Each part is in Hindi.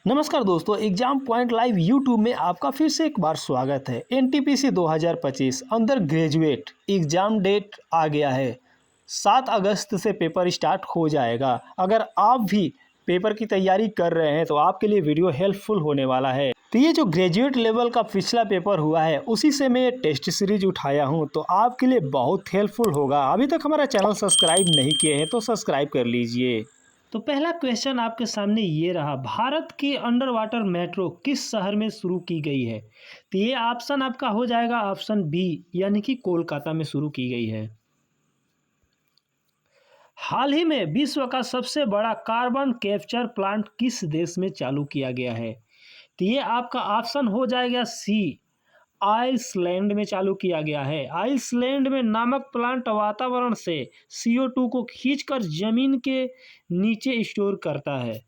नमस्कार दोस्तों, एग्जाम पॉइंट लाइव यूट्यूब में आपका फिर से एक बार स्वागत है। NTPC 2025 under graduate exam date आ गया है। 7 अगस्त से पेपर स्टार्ट हो जाएगा। अगर आप भी पेपर की तैयारी कर रहे हैं तो आपके लिए वीडियो हेल्पफुल होने वाला है। तो ये जो ग्रेजुएट लेवल का पिछला पेपर हुआ है उसी से मैं टेस्ट सीरीज उठाया हूँ, तो आपके लिए बहुत हेल्पफुल होगा। अभी तक हमारा चैनल सब्सक्राइब नहीं किए हैं तो सब्सक्राइब कर लीजिए। तो पहला क्वेश्चन आपके सामने ये रहा, भारत की अंडर वाटर मेट्रो किस शहर में शुरू की गई है? तो ये ऑप्शन आपका हो जाएगा ऑप्शन बी, यानी कि कोलकाता में शुरू की गई है। हाल ही में विश्व का सबसे बड़ा कार्बन कैप्चर प्लांट किस देश में चालू किया गया है? तो ये आपका ऑप्शन हो जाएगा सी, आइसलैंड में चालू किया गया है। आइसलैंड में नामक प्लांट वातावरण से CO2 को खींचकर जमीन के नीचे स्टोर करता है।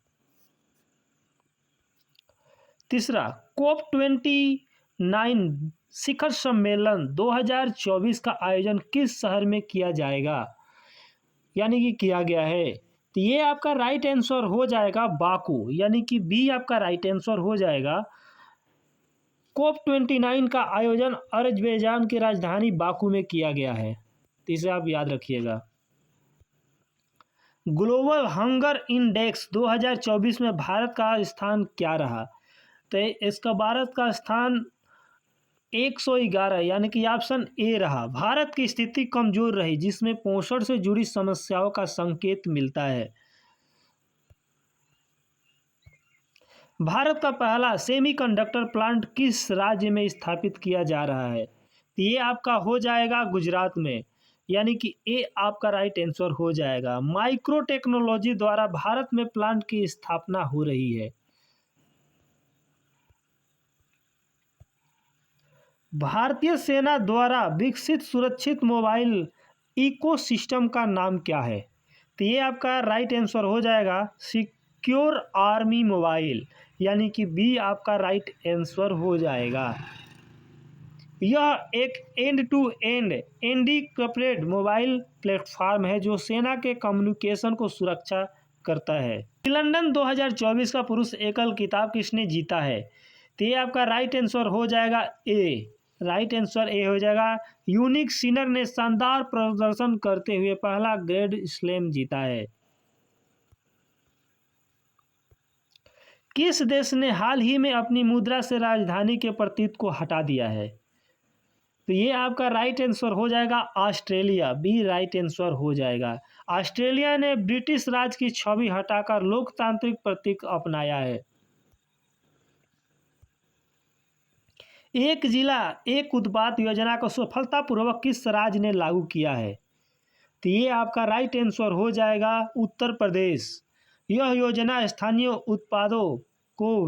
तीसरा, COP29 शिखर सम्मेलन 2024 का आयोजन किस शहर में किया जाएगा, यानी कि किया गया है? तो ये आपका राइट आंसर हो जाएगा बाकू, यानी कि बी आपका राइट आंसर हो जाएगा। COP29 का आयोजन अज़रबैजान की राजधानी बाकू में किया गया है, तो इसे आप याद रखिएगा। ग्लोबल हंगर इंडेक्स 2024 में भारत का स्थान क्या रहा? तो इसका भारत का स्थान 111, यानी कि ऑप्शन ए रहा। भारत की स्थिति कमजोर रही, जिसमें पोषण से जुड़ी समस्याओं का संकेत मिलता है। भारत का पहला सेमीकंडक्टर प्लांट किस राज्य में स्थापित किया जा रहा है? तो ये आपका हो जाएगा गुजरात में, यानी कि ए आपका राइट आंसर हो जाएगा। माइक्रो टेक्नोलॉजी द्वारा भारत में प्लांट की स्थापना हो रही है। भारतीय सेना द्वारा विकसित सुरक्षित मोबाइल इकोसिस्टम का नाम क्या है? तो ये आपका राइट आंसर हो जाएगा सिक्योर आर्मी मोबाइल, यानी कि बी आपका राइट आंसर हो जाएगा। यह एक end to end encrypted mobile platform है जो सेना के कम्युनिकेशन को सुरक्षा करता है। लंदन 2024 का पुरुष एकल खिताब किसने जीता है? तो ये आपका राइट आंसर हो जाएगा ए, राइट आंसर ए हो जाएगा। यूनिक सिनर ने शानदार प्रदर्शन करते हुए पहला ग्रैंड स्लैम जीता है। किस देश ने हाल ही में अपनी मुद्रा से राजधानी के प्रतीक को हटा दिया है? तो ये आपका राइट आंसर हो जाएगा ऑस्ट्रेलिया, बी राइट आंसर हो जाएगा। ऑस्ट्रेलिया ने ब्रिटिश राज की छवि हटाकर लोकतांत्रिक प्रतीक अपनाया है। एक जिला एक उत्पाद योजना को सफलतापूर्वक किस राज्य ने लागू किया है? तो ये आपका राइट आंसर हो जाएगा उत्तर प्रदेश। यह योजना स्थानीय उत्पादों को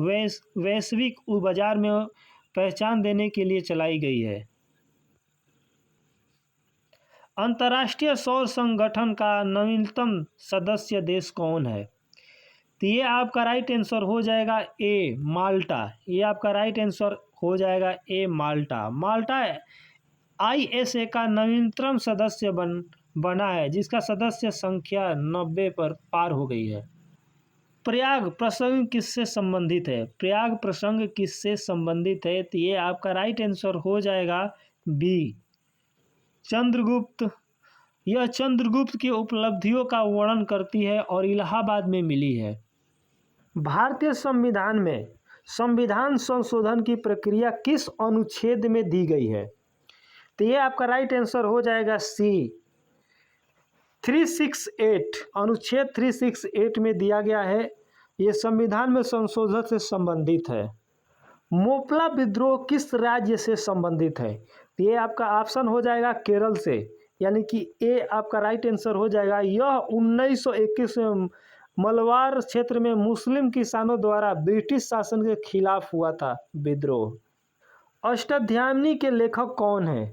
वैश्विक बाजार में पहचान देने के लिए चलाई गई है। अंतर्राष्ट्रीय सौर संगठन का नवीनतम सदस्य देश कौन है? तो ये आपका राइट आंसर हो जाएगा ए, माल्टा। ये आपका राइट आंसर हो जाएगा ए, माल्टा। माल्टा ISA का नवीनतम सदस्य बना है, जिसका सदस्य संख्या 90 पर पार हो गई है। प्रयाग प्रसंग किससे संबंधित है? प्रयाग प्रसंग किससे संबंधित है? तो ये आपका राइट आंसर हो जाएगा बी, चंद्रगुप्त। यह चंद्रगुप्त की उपलब्धियों का वर्णन करती है और इलाहाबाद में मिली है। भारतीय संविधान में संविधान संशोधन की प्रक्रिया किस अनुच्छेद में दी गई है? तो ये आपका राइट आंसर हो जाएगा सी, 368, अनुच्छेद 368 में दिया गया है। ये संविधान में संशोधन से संबंधित है। मोपला विद्रोह किस राज्य से संबंधित है? तो ये आपका ऑप्शन हो जाएगा केरल से, यानी कि ए आपका राइट आंसर हो जाएगा। यह 1921 में मलबार क्षेत्र में मुस्लिम किसानों द्वारा ब्रिटिश शासन के खिलाफ हुआ था विद्रोह। अष्टध्यायी के लेखक कौन है?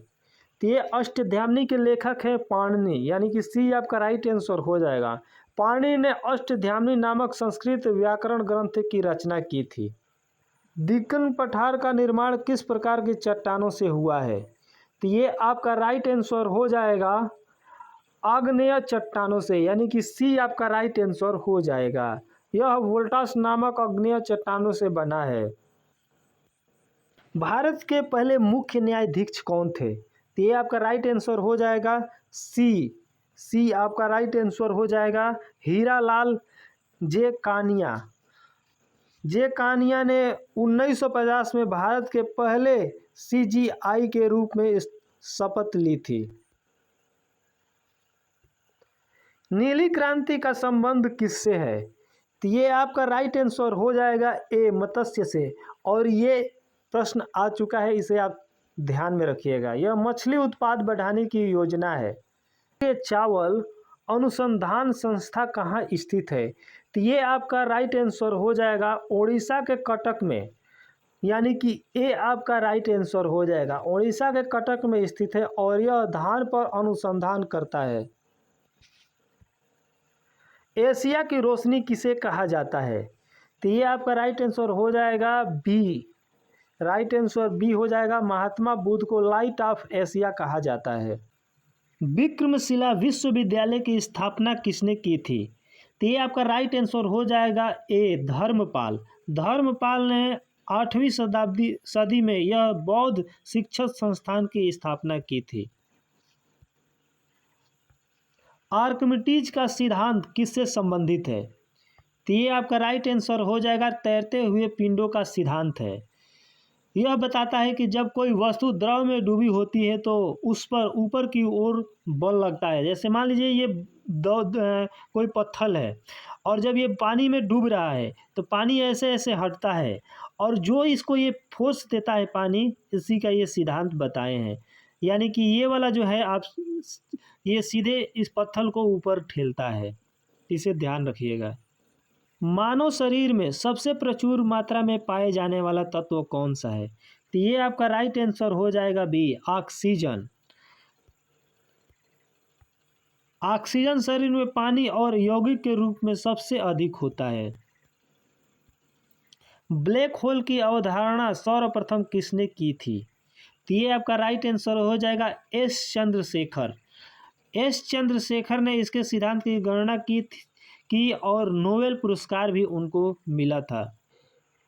तो ये अष्टध्यायी के लेखक हैं पाणिनि, यानी कि सी आपका राइट आंसर हो जाएगा। पाणिनि ने अष्टध्यायी नामक संस्कृत व्याकरण ग्रंथ की रचना की थी। दिक्कन पठार का निर्माण किस प्रकार की चट्टानों से हुआ है? तो ये आपका राइट आंसर हो जाएगा आग्नेय चट्टानों से, यानी कि सी आपका राइट आंसर हो जाएगा। यह वोल्टास नामक आग्नेय चट्टानों से बना है। भारत के पहले मुख्य न्यायाधीश कौन थे? तो ये आपका राइट आंसर हो जाएगा सी आपका राइट आंसर हो जाएगा हीरालाल जे कानिया। जे कानिया ने 1950 में भारत के पहले CGI के रूप में शपथ ली थी। नीली क्रांति का संबंध किससे है? तो ये आपका राइट आंसर हो जाएगा ए मत्स्य से। और ये प्रश्न आ चुका है, इसे आप ध्यान में रखिएगा। यह मछली उत्पाद बढ़ाने की योजना है। ये चावल अनुसंधान संस्था कहाँ स्थित है? तो ये आपका राइट आंसर हो जाएगा उड़ीसा के कटक में, यानी कि ए आपका राइट आंसर हो जाएगा। उड़ीसा के कटक में स्थित है और यह धान पर अनुसंधान करता है। एशिया की रोशनी किसे कहा जाता है? तो ये आपका राइट आंसर हो जाएगा बी। राइट आंसर बी हो जाएगा, महात्मा बुद्ध को लाइट ऑफ एशिया कहा जाता है। विक्रमशिला विश्वविद्यालय की स्थापना किसने की थी? तो ये आपका राइट आंसर हो जाएगा ए धर्मपाल। धर्मपाल ने 8वीं सदी में यह बौद्ध शिक्षण संस्थान की स्थापना की थी। आर्किमिडीज का सिद्धांत किससे संबंधित है? तो ये आपका राइट आंसर हो जाएगा तैरते हुए पिंडों का सिद्धांत है। यह बताता है कि जब कोई वस्तु द्रव में डूबी होती है तो उस पर ऊपर की ओर बल लगता है। जैसे मान लीजिए ये कोई पत्थर है और जब ये पानी में डूब रहा है तो पानी ऐसे ऐसे हटता है, और जो इसको ये फोर्स देता है पानी, इसी का ये सिद्धांत बताए हैं। यानी कि ये वाला जो है आप ये सीधे इस पत्थर को ऊपर ठेलता है, इसे ध्यान रखिएगा। मानव शरीर में सबसे प्रचुर मात्रा में पाए जाने वाला तत्व कौन सा है? तो ये आपका राइट आंसर हो जाएगा बी ऑक्सीजन। ऑक्सीजन शरीर में पानी और यौगिक के रूप में सबसे अधिक होता है। ब्लैक होल की अवधारणा सर्वप्रथम किसने की थी? तो ये आपका राइट आंसर हो जाएगा एस चंद्रशेखर। एस चंद्रशेखर ने इसके सिद्धांत की गणना की और नोबेल पुरस्कार भी उनको मिला था।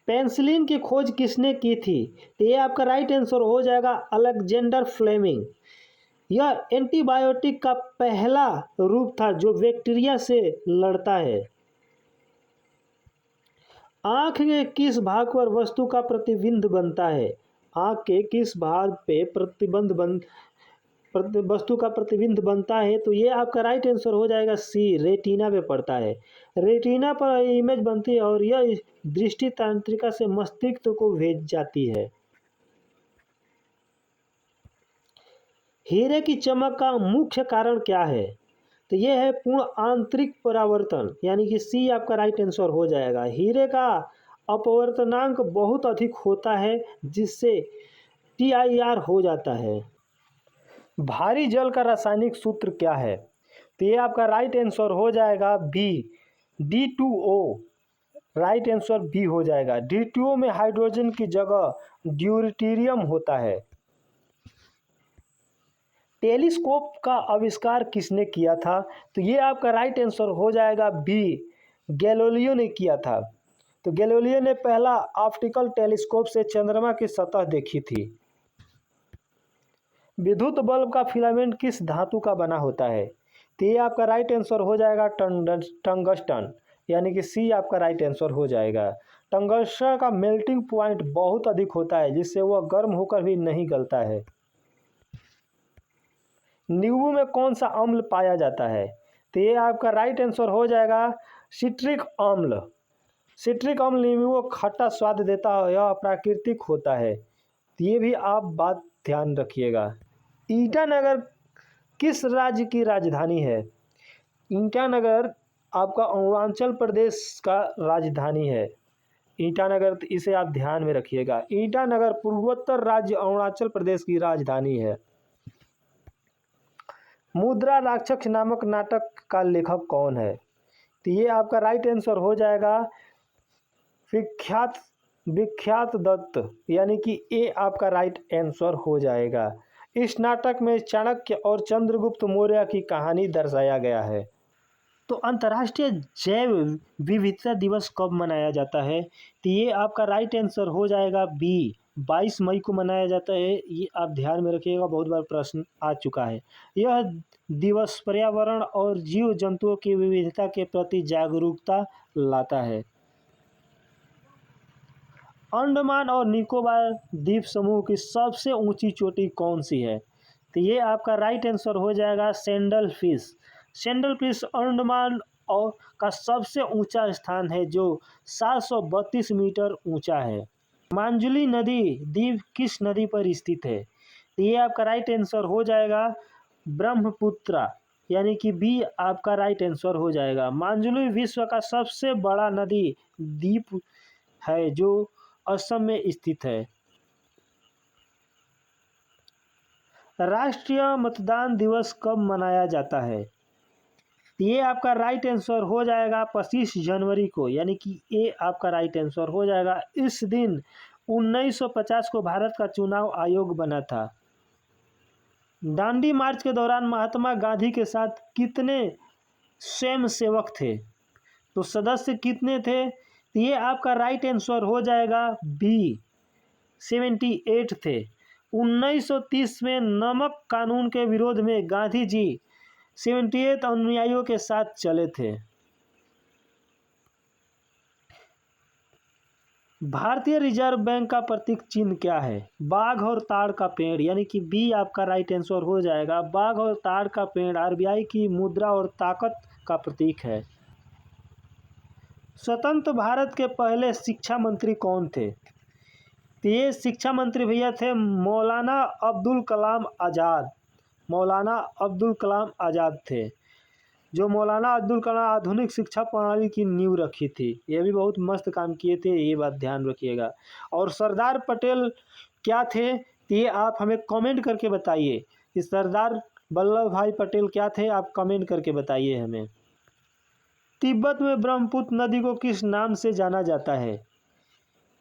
पेनिसिलिन की खोज किसने की थी? तो ये आपका राइट आंसर हो जाएगा अलेक्जेंडर फ्लेमिंग। यह एंटीबायोटिक का पहला रूप था जो बैक्टीरिया से लड़ता है। आंख के किस भाग पर वस्तु का प्रतिबिंब बनता है? आंख के किस भाग पे वस्तु का प्रतिबिंब बनता है? तो ये आपका राइट आंसर हो जाएगा सी, रेटिना पे पड़ता है। रेटिना पर इमेज बनती है और यह दृष्टि तंत्रिका से मस्तिष्क को भेज जाती है। हीरे की चमक का मुख्य कारण क्या है? तो यह है पूर्ण आंतरिक परावर्तन, यानी कि सी आपका राइट आंसर हो जाएगा। हीरे का अपवर्तनांक बहुत अधिक होता है जिससे TIR हो जाता है। भारी जल का रासायनिक सूत्र क्या है? तो ये आपका राइट आंसर हो जाएगा B, D2O। Right answer B हो जाएगा। D2O में हाइड्रोजन की जगह ड्यूटेरियम होता है। टेलीस्कोप का आविष्कार किसने किया था? तो ये आपका राइट आंसर हो जाएगा बी, गैलीलियो ने किया था। तो गैलीलियो ने पहला ऑप्टिकल टेलीस्कोप से चंद्रमा की सतह देखी थी। विद्युत बल्ब का फिलामेंट किस धातु का बना होता है? तो ये आपका राइट आंसर हो जाएगा टंगस्टन, यानी कि सी आपका राइट आंसर हो जाएगा। टंगस्टन का मेल्टिंग पॉइंट बहुत अधिक होता है जिससे वह गर्म होकर भी नहीं गलता है। नींबू में कौन सा अम्ल पाया जाता है? तो ये आपका राइट आंसर हो जाएगा सिट्रिक अम्ल। सिट्रिक अम्ल नींबू को खट्टा स्वाद देता है, यह प्राकृतिक होता है। तो ये भी आप बात ध्यान रखिएगा। ईटानगर किस राज्य की राजधानी है? ईटानगर आपका अरुणाचल प्रदेश का राजधानी है। ईटानगर, इसे आप ध्यान में रखिएगा। ईटानगर पूर्वोत्तर राज्य अरुणाचल प्रदेश की राजधानी है। मुद्रा राक्षस नामक नाटक का लेखक कौन है? तो ये आपका राइट आंसर हो जाएगा विख्यात दत्त, यानी कि ए आपका राइट आंसर हो जाएगा। इस नाटक में चाणक्य और चंद्रगुप्त मौर्य की कहानी दर्शाया गया है। तो अंतर्राष्ट्रीय जैव विविधता दिवस कब मनाया जाता है? तो ये आपका राइट आंसर हो जाएगा बी, 22 मई को मनाया जाता है। ये आप ध्यान में रखिएगा, बहुत बार प्रश्न आ चुका है। यह दिवस पर्यावरण और जीव जंतुओं की विविधता के प्रति जागरूकता लाता है। अंडमान और निकोबार द्वीप समूह की सबसे ऊंची चोटी कौन सी है? तो ये आपका राइट आंसर हो जाएगा sandal fish. Sandal fish Andaman और का सबसे ऊंचा स्थान है जो 732 मीटर ऊंचा है। मांजुली नदी द्वीप किस नदी पर स्थित है? तो ये आपका राइट आंसर हो जाएगा ब्रह्मपुत्रा, यानी कि बी आपका राइट आंसर हो जाएगा। मांजुली विश्व का सबसे बड़ा नदी द्वीप है जो असम में स्थित है। राष्ट्रीय मतदान दिवस कब मनाया जाता है? ये आपका राइट आंसर हो जाएगा 25 जनवरी को, यानी कि ये आपका राइट आंसर हो जाएगा। इस दिन 1950 को भारत का चुनाव आयोग बना था। दांडी मार्च के दौरान महात्मा गांधी के साथ कितने स्वयंसेवक थे? तो सदस्य कितने थे? ये आपका राइट आंसर हो जाएगा बी, 78 थे। 1930 में नमक कानून के विरोध में गांधी जी 78 अनुयायियों के साथ चले थे। भारतीय रिजर्व बैंक का प्रतीक चिन्ह क्या है? बाघ और ताड़ का पेड़, यानी कि बी आपका राइट आंसर हो जाएगा। बाघ और ताड़ का पेड़ आरबीआई की मुद्रा और ताकत का प्रतीक है। स्वतंत्र भारत के पहले शिक्षा मंत्री कौन थे? तो ये शिक्षा मंत्री भैया थे मौलाना अब्दुल कलाम आज़ाद। मौलाना अब्दुल कलाम आज़ाद थे, जो मौलाना अब्दुल कलाम आधुनिक शिक्षा प्रणाली की नींव रखी थी। ये भी बहुत मस्त काम किए थे, ये बात ध्यान रखिएगा। और सरदार पटेल क्या थे? तो ये आप हमें कमेंट करके बताइए कि सरदार वल्लभ भाई पटेल क्या थे, आप कमेंट करके बताइए हमें। तिब्बत में ब्रह्मपुत्र नदी को किस नाम से जाना जाता है?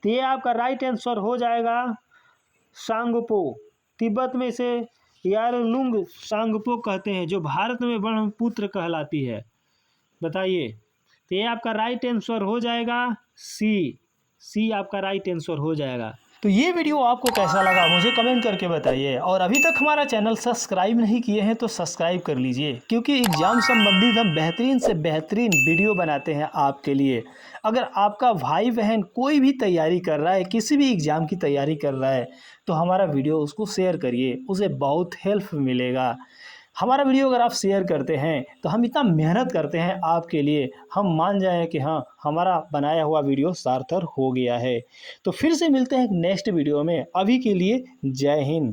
तो ये आपका राइट आंसर हो जाएगा सांगपो। तिब्बत में इसे यारलुंग सांगपो कहते हैं, जो भारत में ब्रह्मपुत्र कहलाती है। बताइए, तो ये आपका राइट आंसर हो जाएगा सी आपका राइट आंसर हो जाएगा। तो ये वीडियो आपको कैसा लगा मुझे कमेंट करके बताइए, और अभी तक हमारा चैनल सब्सक्राइब नहीं किए हैं तो सब्सक्राइब कर लीजिए, क्योंकि एग्ज़ाम संबंधित हम बेहतरीन से बेहतरीन वीडियो बनाते हैं आपके लिए। अगर आपका भाई बहन कोई भी तैयारी कर रहा है, किसी भी एग्ज़ाम की तैयारी कर रहा है, तो हमारा वीडियो उसको शेयर करिए, उसे बहुत हेल्प मिलेगा। हमारा वीडियो अगर आप शेयर करते हैं तो हम इतना मेहनत करते हैं आपके लिए, हम मान जाएं कि हाँ हमारा बनाया हुआ वीडियो सार्थक हो गया है। तो फिर से मिलते हैं नेक्स्ट वीडियो में, अभी के लिए जय हिंद।